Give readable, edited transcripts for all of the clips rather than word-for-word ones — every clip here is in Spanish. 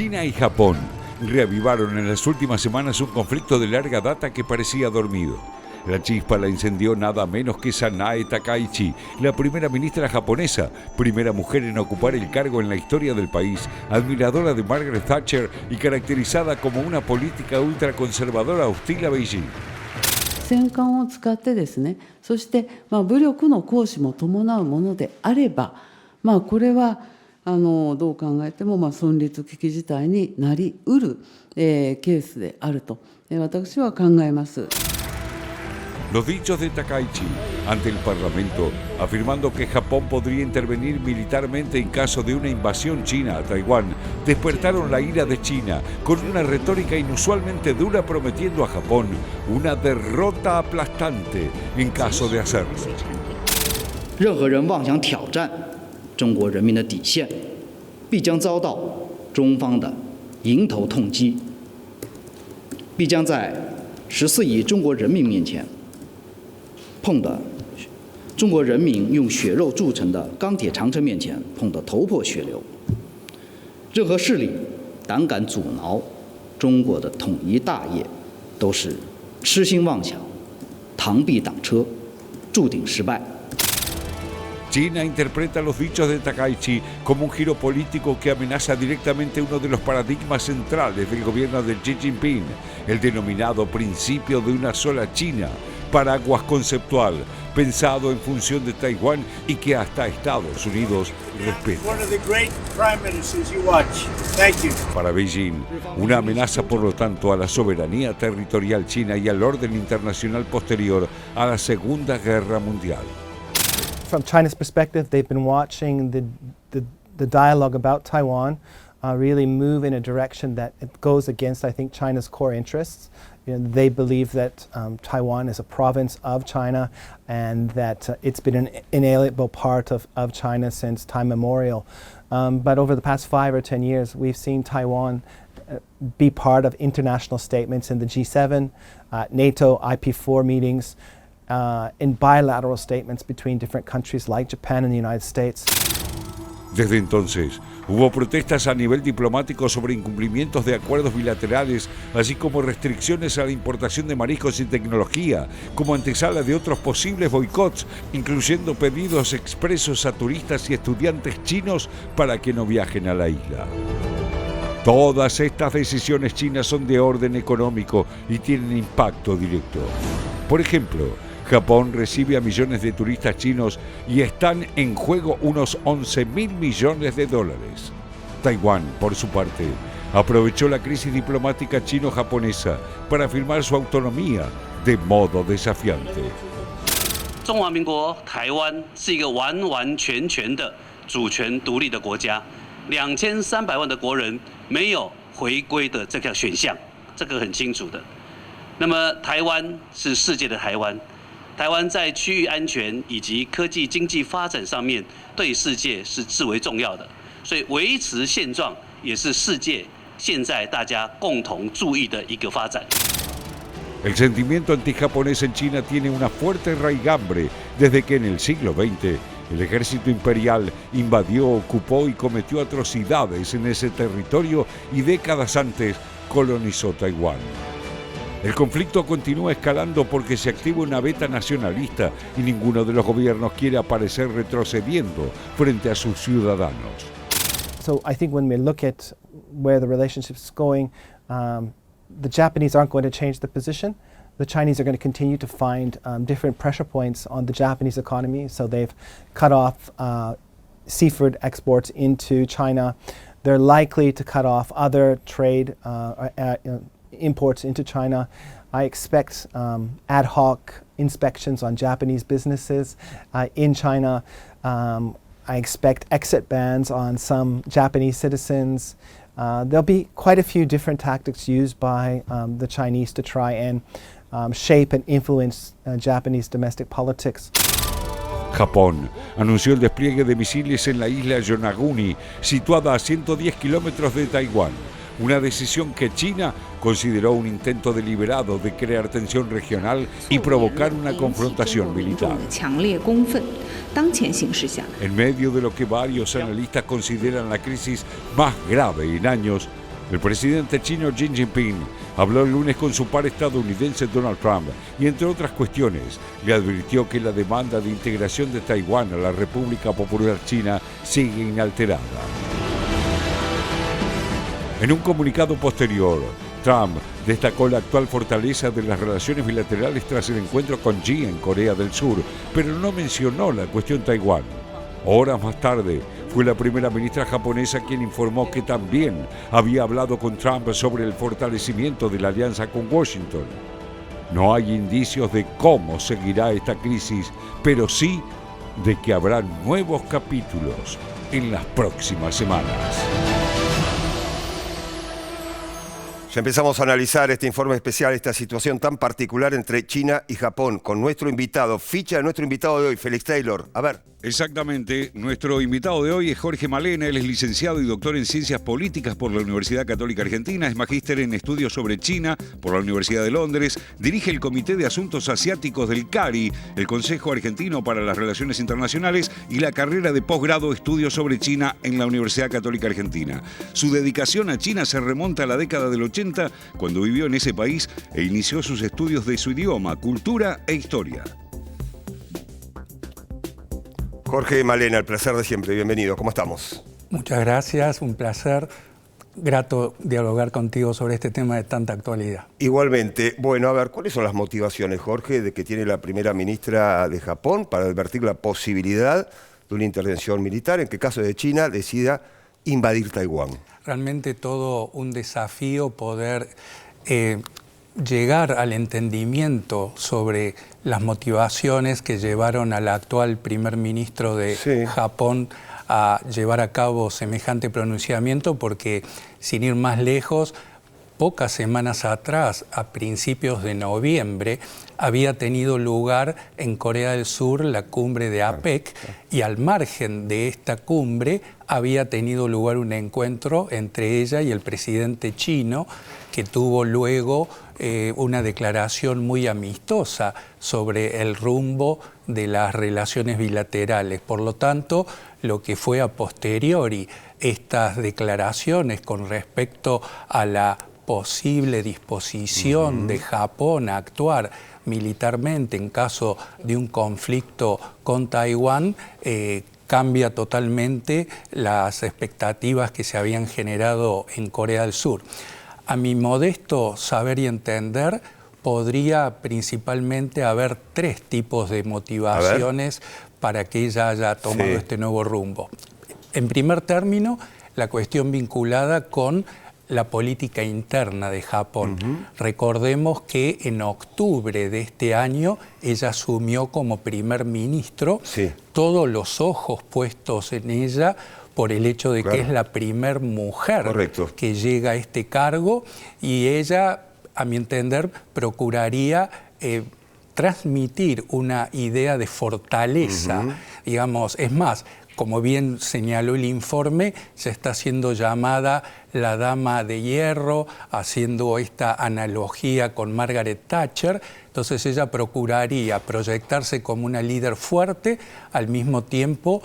China y Japón reavivaron en las últimas semanas un conflicto de larga data que parecía dormido. La chispa la incendió nada menos que Sanae Takaichi, la primera ministra japonesa, primera mujer en ocupar el cargo en la historia del país, admiradora de Margaret Thatcher y caracterizada como una política ultraconservadora hostil a Beijing. 戦艦を使ってですね、そして武力の行使も伴うものであれば、これはどう考えても存立危機事態になりうる、ケースであると、私は考えます。 Los dichos de Takaichi ante el Parlamento, afirmando que Japón podría intervenir militarmente en caso de una invasión china a Taiwán, despertaron la ira de China con una retórica inusualmente dura, prometiendo a Japón una derrota aplastante en caso de hacerlo. 任何人妄想挑战中国人民的底线，必将遭到中方的迎头痛击，必将在14亿中国人民面前碰得中国人民用血肉铸成的钢铁长城面前碰得头破血流。任何势力胆敢阻挠中国的统一大业，都是痴心妄想、螳臂挡车，注定失败。 China interpreta los dichos de Takaichi como un giro político que amenaza directamente uno de los paradigmas centrales del gobierno de Xi Jinping, el denominado principio de una sola China, paraguas conceptual, pensado en función de Taiwán y que hasta Estados Unidos respeta. Para Beijing, una amenaza por lo tanto a la soberanía territorial china y al orden internacional posterior a la Segunda Guerra Mundial. From China's perspective, they've been watching the dialogue about Taiwan really move in a direction that it goes against, I think, China's core interests. They believe that Taiwan is a province of China and that it's been an inalienable part of China since time memorial. But over the past 5 or 10 years, we've seen Taiwan be part of international statements in the G7, NATO, IP4 meetings, in bilateral statements between different countries like Japan and the United States. Desde entonces, hubo protestas a nivel diplomático sobre incumplimientos de acuerdos bilaterales, así como restricciones a la importación de mariscos y tecnología, como antesala de otros posibles boicots, incluyendo pedidos expresos a turistas y estudiantes chinos para que no viajen a la isla. Todas estas decisiones chinas son de orden económico y tienen impacto directo. Por ejemplo, Japón recibe a millones de turistas chinos y están en juego unos 11.000 millones de dólares. Taiwán, por su parte, aprovechó la crisis diplomática chino-japonesa para afirmar su autonomía de modo desafiante. 中华民国台湾是一个完完全全的主权独立的国家，2300万的国人没有回归的这个选项，这个很清楚的。那么台湾是世界的台湾。 台湾在区域安全以及科技经济发展上面，对世界是至为重要的，所以维持现状也是世界现在大家共同注意的一个发展。 El sentimiento antijaponés en China tiene una fuerte raigambre desde que en el siglo XX el ejército imperial invadió, ocupó y cometió atrocidades en ese territorio y décadas antes colonizó Taiwán. El conflicto continúa escalando porque se activa una beta nacionalista y ninguno de los gobiernos quiere aparecer retrocediendo frente a sus ciudadanos. So I think when we look at where the relationship is going, the Japanese aren't going to change the position. The Chinese are going to continue to find different pressure points on the Japanese economy. So they've cut off seafood exports into China. They're likely to cut off other trade imports into China. I expect ad hoc inspections on Japanese businesses in China. I expect exit bans on some Japanese citizens. There'll be quite a few different tactics used by the Chinese to try and shape and influence Japanese domestic politics. Japón anunció el despliegue de misiles en la isla Yonaguni, situada a 110 kilómetros de Taiwán. Una decisión que China consideró un intento deliberado de crear tensión regional y provocar una confrontación militar. En medio de lo que varios analistas consideran la crisis más grave en años, El presidente chino Xi Jinping habló el lunes con su par estadounidense Donald Trump y, entre otras cuestiones, le advirtió que la demanda de integración de Taiwán a la República Popular China sigue inalterada. En un comunicado posterior, Trump destacó la actual fortaleza de las relaciones bilaterales tras el encuentro con Xi en Corea del Sur, pero no mencionó la cuestión Taiwán. Horas más tarde, fue la primera ministra japonesa quien informó que también había hablado con Trump sobre el fortalecimiento de la alianza con Washington. No hay indicios de cómo seguirá esta crisis, pero sí de que habrá nuevos capítulos en las próximas semanas. Ya empezamos a analizar este informe especial, esta situación tan particular entre China y Japón, con nuestro invitado, ficha de nuestro invitado de hoy, Félix Taylor. A ver. Exactamente. Nuestro invitado de hoy es Jorge Malena. Él es licenciado y doctor en Ciencias Políticas por la Universidad Católica Argentina. Es magíster en Estudios sobre China por la Universidad de Londres. Dirige el Comité de Asuntos Asiáticos del CARI, el Consejo Argentino para las Relaciones Internacionales, y la carrera de posgrado Estudios sobre China en la Universidad Católica Argentina. Su dedicación a China se remonta a la década del 80, cuando vivió en ese país e inició sus estudios de su idioma, cultura e historia. Jorge Malena, el placer de siempre. Bienvenido. ¿Cómo estamos? Muchas gracias, un placer. Grato dialogar contigo sobre este tema de tanta actualidad. Igualmente. Bueno, a ver, ¿cuáles son las motivaciones, Jorge, de que tiene la primera ministra de Japón para advertir la posibilidad de una intervención militar en que, caso de China, decida invadir Taiwán? Realmente todo un desafío poder llegar al entendimiento sobre las motivaciones que llevaron al actual primer ministro de Japón a llevar a cabo semejante pronunciamiento, porque sin ir más lejos, pocas semanas atrás, a principios de noviembre, había tenido lugar en Corea del Sur la cumbre de APEC, y al margen de esta cumbre había tenido lugar un encuentro entre ella y el presidente chino, que tuvo luego una declaración muy amistosa sobre el rumbo de las relaciones bilaterales. Por lo tanto, lo que fue a posteriori estas declaraciones con respecto a la posible disposición de Japón a actuar militarmente en caso de un conflicto con Taiwán, cambia totalmente las expectativas que se habían generado en Corea del Sur. A mi modesto saber y entender, podría principalmente haber tres tipos de motivaciones para que ella haya tomado este nuevo rumbo. En primer término, la cuestión vinculada con la política interna de Japón. Recordemos que en octubre de este año ella asumió como primer ministro, todos los ojos puestos en ella por el hecho de que es la primer mujer que llega a este cargo, y ella, a mi entender, procuraría transmitir una idea de fortaleza, digamos. Es más, como bien señaló el informe, se está haciendo llamada la Dama de Hierro, haciendo esta analogía con Margaret Thatcher. Entonces ella procuraría proyectarse como una líder fuerte, al mismo tiempo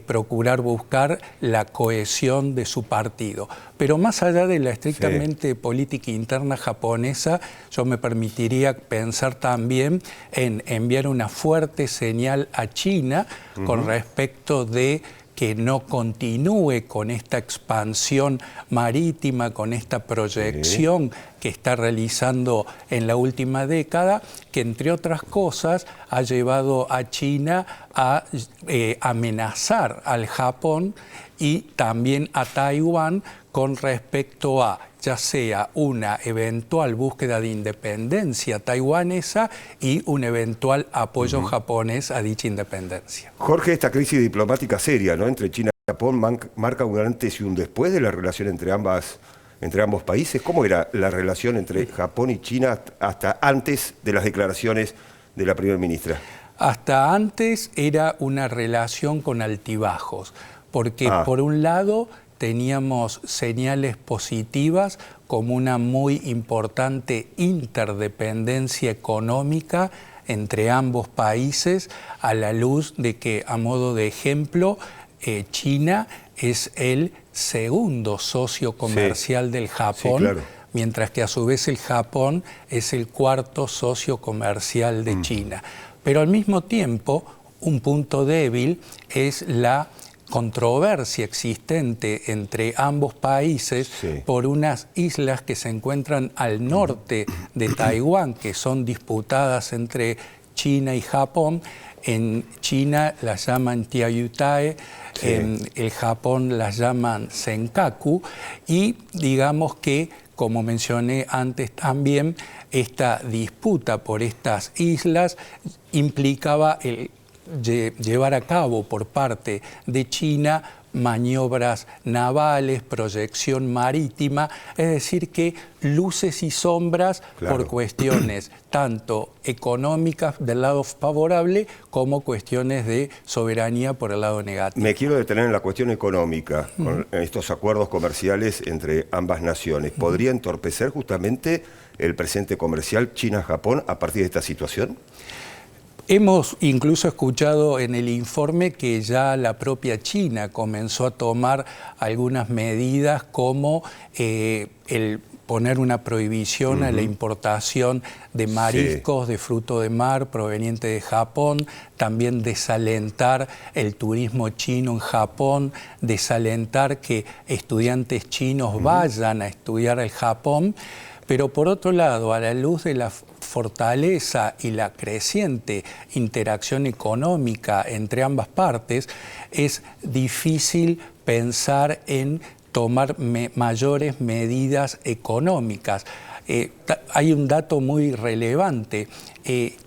procurar buscar la cohesión de su partido. Pero más allá de la estrictamente política interna japonesa, yo me permitiría pensar también en enviar una fuerte señal a China con respecto de que no continúe con esta expansión marítima, con esta proyección que está realizando en la última década, que entre otras cosas ha llevado a China a amenazar al Japón y también a Taiwán con respecto a ya sea una eventual búsqueda de independencia taiwanesa y un eventual apoyo japonés a dicha independencia. Jorge, esta crisis diplomática seria, ¿no?, entre China y Japón marca un antes y un después de la relación entre ambos países. ¿Cómo era la relación entre Japón y China hasta antes de las declaraciones de la primera ministra? Hasta antes era una relación con altibajos, porque por un lado teníamos señales positivas como una muy importante interdependencia económica entre ambos países, a la luz de que, a modo de ejemplo, China es el segundo socio comercial del Japón, sí, claro, mientras que a su vez el Japón es el cuarto socio comercial de China. Pero al mismo tiempo, un punto débil es la controversia existente entre ambos países por unas islas que se encuentran al norte de Taiwán, que son disputadas entre China y Japón. En China las llaman Tiayutae, en el Japón las llaman Senkaku, y digamos que, como mencioné antes también, esta disputa por estas islas implicaba el llevar a cabo por parte de China maniobras navales, proyección marítima, es decir que luces y sombras por cuestiones tanto económicas del lado favorable como cuestiones de soberanía por el lado negativo. Me quiero detener en la cuestión económica, con estos acuerdos comerciales entre ambas naciones. ¿Podría entorpecer justamente el presente comercial China-Japón a partir de esta situación? Hemos incluso escuchado en el informe que ya la propia China comenzó a tomar algunas medidas como el poner una prohibición a la importación de mariscos, de fruto de mar proveniente de Japón, también desalentar el turismo chino en Japón, desalentar que estudiantes chinos vayan a estudiar al Japón. Pero por otro lado, a la luz de la fortaleza y la creciente interacción económica entre ambas partes, es difícil pensar en tomar mayores medidas económicas. Hay un dato muy relevante.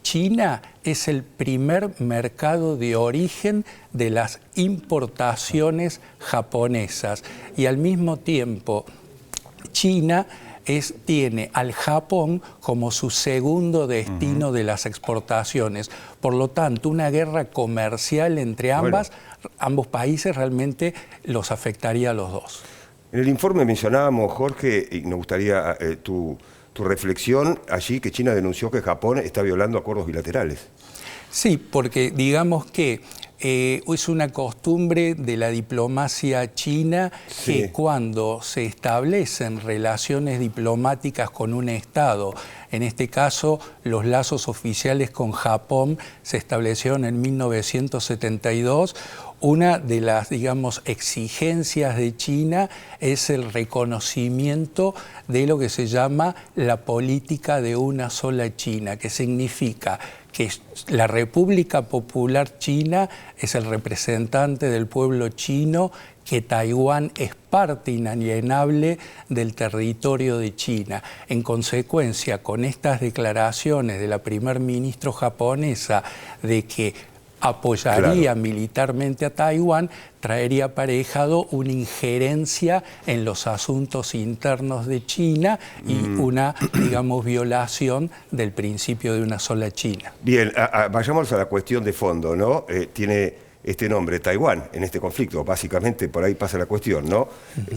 China es el primer mercado de origen de las importaciones japonesas y al mismo tiempo China tiene al Japón como su segundo destino de las exportaciones. Por lo tanto, una guerra comercial entre ambos países realmente los afectaría a los dos. En el informe mencionábamos, Jorge, y nos gustaría tu reflexión allí, que China denunció que Japón está violando acuerdos bilaterales. Sí, porque digamos que es una costumbre de la diplomacia china que cuando se establecen relaciones diplomáticas con un Estado, en este caso los lazos oficiales con Japón se establecieron en 1972, una de las, digamos, exigencias de China es el reconocimiento de lo que se llama la política de una sola China, que significa que la República Popular China es el representante del pueblo chino, que Taiwán es parte inalienable del territorio de China. En consecuencia, con estas declaraciones de la primer ministra japonesa de que apoyaría militarmente a Taiwán, traería aparejado una injerencia en los asuntos internos de China y una, digamos, violación del principio de una sola China. Bien, vayamos a la cuestión de fondo, ¿no? Tiene este nombre, Taiwán, en este conflicto, básicamente por ahí pasa la cuestión, ¿no?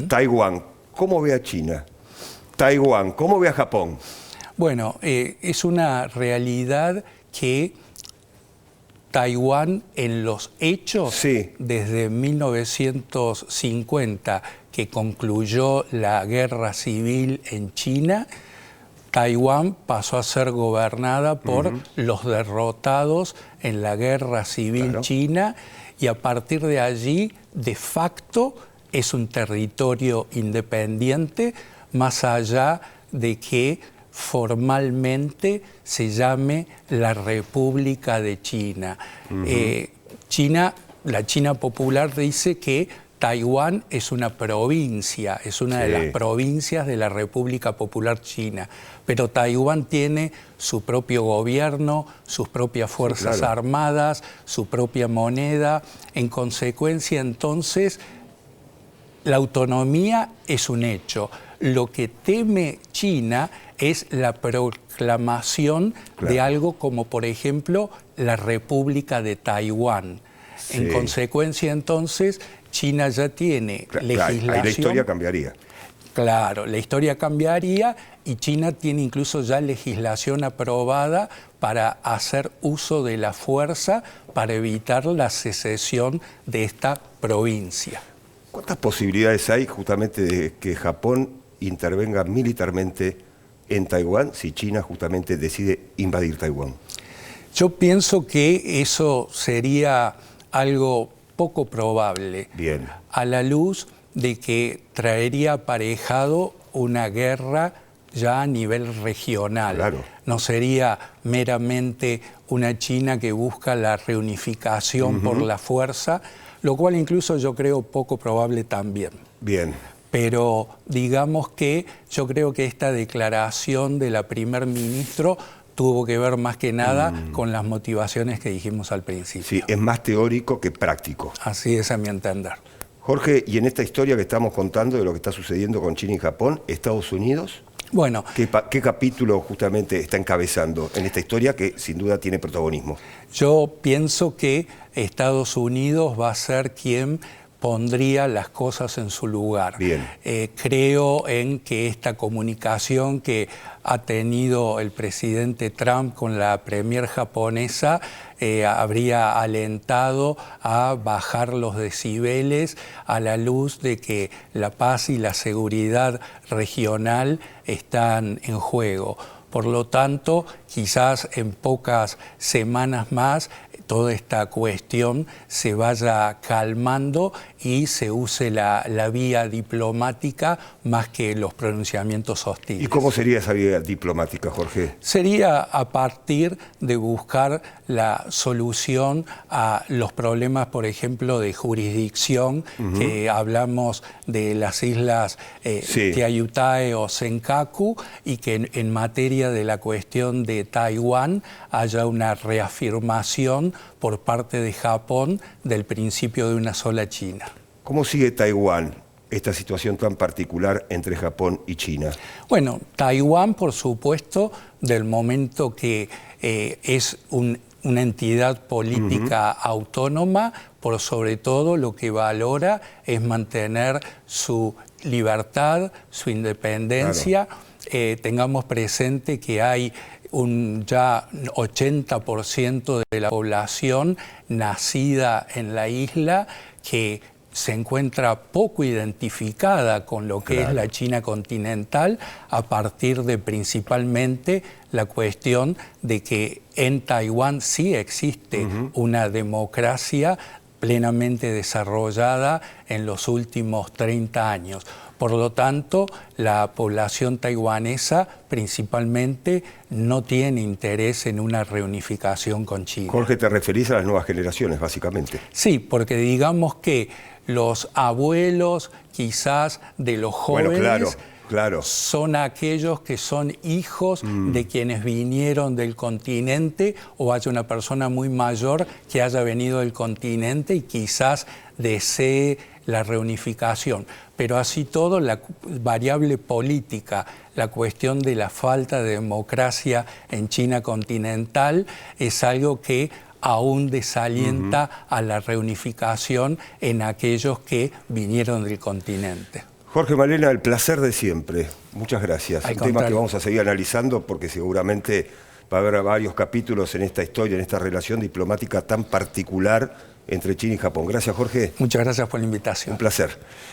Taiwán, ¿cómo ve a China? Taiwán, ¿cómo ve a Japón? Bueno, es una realidad que Taiwán en los hechos, desde 1950, que concluyó la guerra civil en China, Taiwán pasó a ser gobernada por los derrotados en la guerra civil china y a partir de allí, de facto, es un territorio independiente, más allá de que formalmente se llame la República de China. La China popular dice que Taiwán es una provincia, es una de las provincias de la República Popular China, pero Taiwán tiene su propio gobierno, sus propias fuerzas armadas, su propia moneda. En consecuencia, entonces, la autonomía es un hecho. Lo que teme China es la proclamación de algo como, por ejemplo, la República de Taiwán. En consecuencia, entonces, China ya tiene legislación. Ahí la historia cambiaría. Claro, la historia cambiaría y China tiene incluso ya legislación aprobada para hacer uso de la fuerza para evitar la secesión de esta provincia. ¿Cuántas posibilidades hay justamente de que Japón intervenga militarmente en Taiwán si China justamente decide invadir Taiwán? Yo pienso que eso sería algo poco probable, Bien. a la luz de que traería aparejado una guerra ya a nivel regional. Claro. No sería meramente una China que busca la reunificación por la fuerza, lo cual incluso yo creo poco probable también. Bien. Pero digamos que yo creo que esta declaración de la primer ministro tuvo que ver más que nada con las motivaciones que dijimos al principio. Sí, es más teórico que práctico. Así es a mi entender. Jorge, y en esta historia que estamos contando de lo que está sucediendo con China y Japón, Estados Unidos, Bueno, ¿qué capítulo justamente está encabezando en esta historia que sin duda tiene protagonismo? yo pienso que Estados Unidos va a ser quien pondría las cosas en su lugar. Bien. Creo en que esta comunicación que ha tenido el presidente Trump con la premier japonesa habría alentado a bajar los decibeles a la luz de que la paz y la seguridad regional están en juego. Por lo tanto, quizás en pocas semanas más toda esta cuestión se vaya calmando y se use la vía diplomática más que los pronunciamientos hostiles. ¿Y cómo sería esa vía diplomática, Jorge? Sería a partir de buscar la solución a los problemas, por ejemplo, de jurisdicción, que hablamos de las islas Sí. Diaoyutai o Senkaku, y que en materia de la cuestión de Taiwán haya una reafirmación por parte de Japón del principio de una sola China. ¿Cómo sigue Taiwán esta situación tan particular entre Japón y China? Bueno, Taiwán, por supuesto, del momento que es una entidad política autónoma, por sobre todo lo que valora es mantener su libertad, su independencia. Tengamos presente que hay un ya 80% de la población nacida en la isla que se encuentra poco identificada con lo que es la China continental, a partir de principalmente la cuestión de que en Taiwán sí existe una democracia plenamente desarrollada en los últimos 30 años. Por lo tanto, la población taiwanesa principalmente no tiene interés en una reunificación con China. Jorge, te referís a las nuevas generaciones, básicamente. Sí, porque digamos que los abuelos quizás de los jóvenes Bueno, claro. son aquellos que son hijos de quienes vinieron del continente, o hay una persona muy mayor que haya venido del continente y quizás desee la reunificación. Pero así todo, la variable política, la cuestión de la falta de democracia en China continental es algo que aún desalienta a la reunificación en aquellos que vinieron del continente. Jorge Malena, el placer de siempre. Muchas gracias. Al Un tema que contrario. vamos a seguir analizando porque seguramente va a haber varios capítulos en esta historia, en esta relación diplomática tan particular entre China y Japón. Gracias, Jorge. Muchas gracias por la invitación. Un placer.